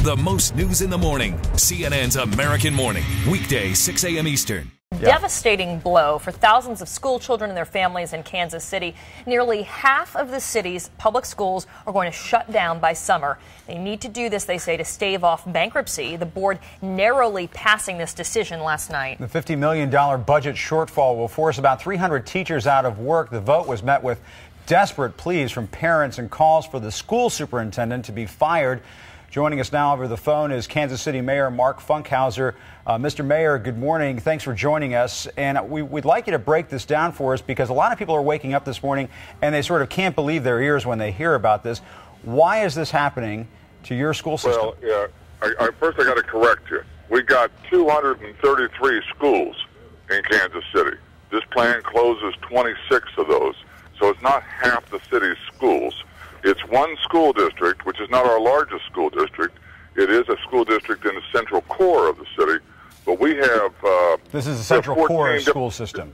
The most news in the morning. CNN's American Morning. Weekday, 6 a.m. Eastern. Devastating blow for thousands of school children and their families in Kansas City. Nearly half of the city's public schools are going to shut down by summer. They need to do this, they say, to stave off bankruptcy. The board narrowly passing this decision last night. The $50 million budget shortfall will force about 300 teachers out of work. The vote was met with desperate pleas from parents and calls for the school superintendent to be fired. Joining us now over the phone is Kansas City Mayor Mark Funkhauser. Mr. Mayor, good morning. Thanks for joining us. And we'd like you to break this down for us because a lot of people are waking up this morning and they sort of can't believe their ears when they hear about this. Why is this happening to your school system? Well, yeah, first I got to correct you. We got 233 schools in Kansas City. This plan closes 26 of those. So it's not half the city's schools. It's one school district, which is not our largest school district. It is a school district in the central core of the city. But we have... this is the central core school system.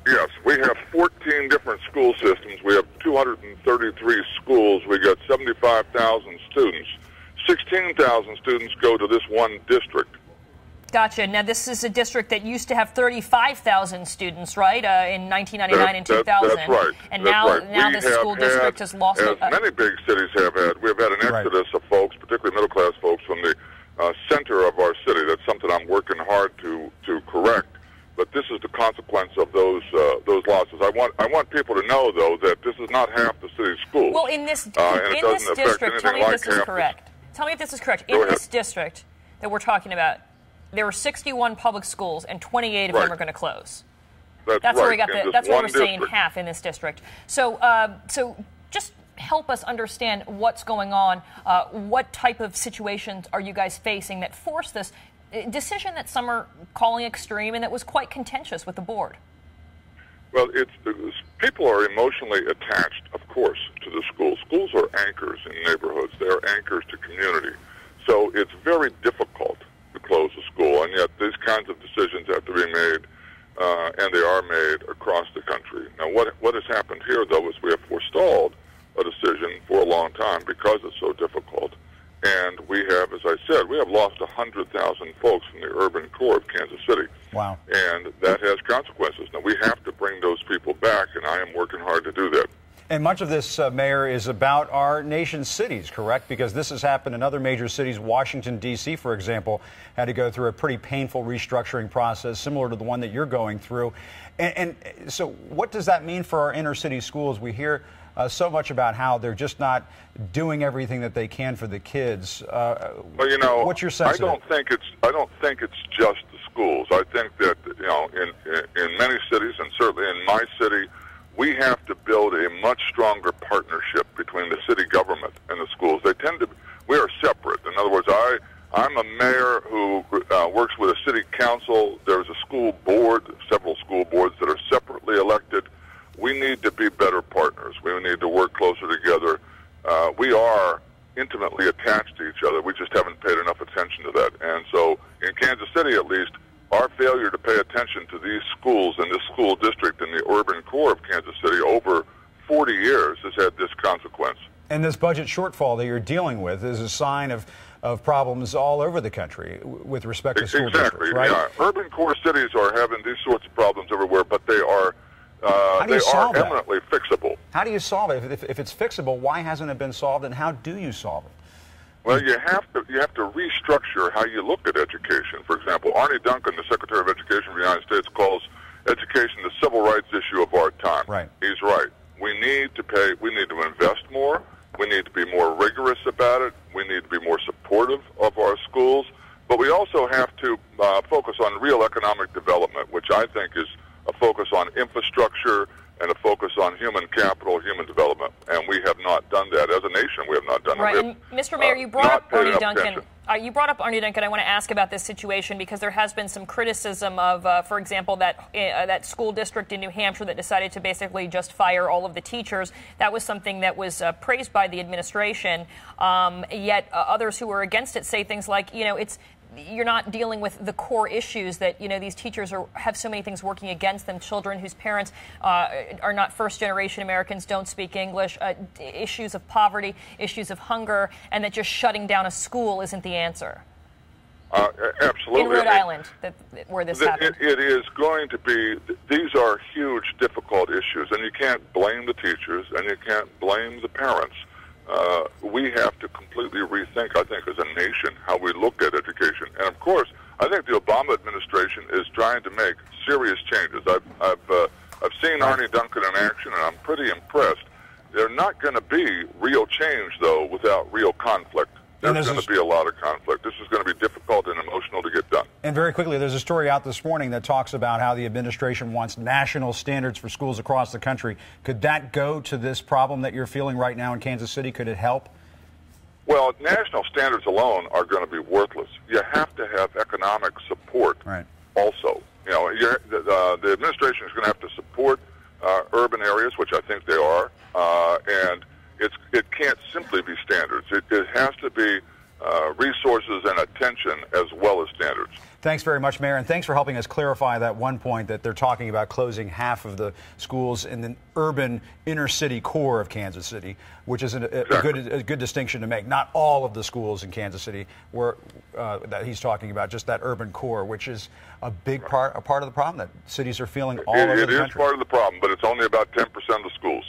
Yes, we have 14 different school systems. We have 233 schools. We got 75,000 students. 16,000 students go to this one district. Gotcha. Now, this is a district that used to have 35,000 students, right, in 1999 and 2000. That's right. And that's now, right. now the school district has lost... As many big cities have had, we've had an exodus of folks, particularly middle-class folks, from the center of our city. That's something I'm working hard to correct. But this is the consequence of those losses. I want people to know, though, that this is not half the city's schools. Well, in this district, tell me if this is correct. Tell me if this is correct. In this district that we're talking about, there were 61 public schools, and 28 of them are going to close. That's right. Where we got that's where we're saying half in this district. So, so just help us understand what's going on. What type of situations are you guys facing that forced this decision that some are calling extreme and that was quite contentious with the board? Well, people are emotionally attached, of course, to the schools. Schools are anchors in neighborhoods. They are anchors to community. So it's very difficult to close a school, and yet these kinds of decisions have to be made, and they are made across the country. Now, what has happened here, though, is we have forestalled a decision for a long time because it's so difficult, and we have, as I said, we have lost 100,000 folks from the urban core of Kansas City. Wow. And that has consequences. Now, we have to bring those people back, and I am working hard to do that. And much of this, Mayor, is about our nation's cities, correct? Because this has happened in other major cities. Washington, D.C., for example, had to go through a pretty painful restructuring process similar to the one that you're going through. And so what does that mean for our inner city schools? We hear so much about how they're just not doing everything that they can for the kids. Well, you know, what's your sense I don't think it's just the schools. I think that, you know, in many cities, and certainly in my city, we have to build a much stronger partnership between the city government and the schools. We are separate. In other words, I'm a mayor who works with a city council. There's a school board, several school boards that are separately elected. We need to be better partners. We need to work closer together. We are intimately attached to each other. We just haven't paid enough attention to that. And so in Kansas City, at least, our failure to pay attention to these schools and this school district in the urban core of Kansas City over 40 years has had this consequence. And this budget shortfall that you're dealing with is a sign of problems all over the country with respect to school districts, right? Yeah. Urban core cities are having these sorts of problems everywhere, but they are eminently fixable. How do you solve it? If it's fixable, why hasn't it been solved, and how do you solve it? Well, you have to restructure how you look at education. For example, Arne Duncan, the Secretary of Education of the United States, calls education the civil rights issue of our time. Right. He's right. We need to invest more. We need to be more rigorous about it. We need to be more supportive of our schools. But we also have to focus on real economic development, which I think is a focus on infrastructure and a focus on human capital, human development. And we have not done that. As a nation, we have not done that. Right. And Mr. Mayor, you brought up Arne Duncan. I want to ask about this situation because there has been some criticism of, for example, that school district in New Hampshire that decided to basically just fire all of the teachers. That was something that was praised by the administration. Yet others who were against it say things like, you know, you're not dealing with the core issues that, these teachers have so many things working against them. Children whose parents are not first-generation Americans, don't speak English, issues of poverty, issues of hunger, and that just shutting down a school isn't the answer. Absolutely. In Rhode Island, where this happened. It is going to be, these are huge, difficult issues, and you can't blame the teachers, and you can't blame the parents. We have to completely rethink, I think, as a nation, how we look at education. And, of course, I think the Obama administration is trying to make serious changes. I've seen Arne Duncan in action, and I'm pretty impressed. They're not going to be real change, though, without real conflict. There's going to be a lot of conflict. This is going to be difficult and emotional to get done. And very quickly, there's a story out this morning that talks about how the administration wants national standards for schools across the country. Could that go to this problem that you're feeling right now in Kansas City? Could it help? Well, national standards alone are going to be worthless. You have to have economic support also. The administration is going to have to support urban areas, which I think they are, and it can't simply be standards. It has to be resources and attention as well as standards. Thanks very much, Mayor, and thanks for helping us clarify that one point that they're talking about closing half of the schools in the urban inner city core of Kansas City, which is a good distinction to make. Not all of the schools in Kansas City were that he's talking about, just that urban core, which is a big part of the problem that cities are feeling all over the country. It is part of the problem, but it's only about 10% of the schools.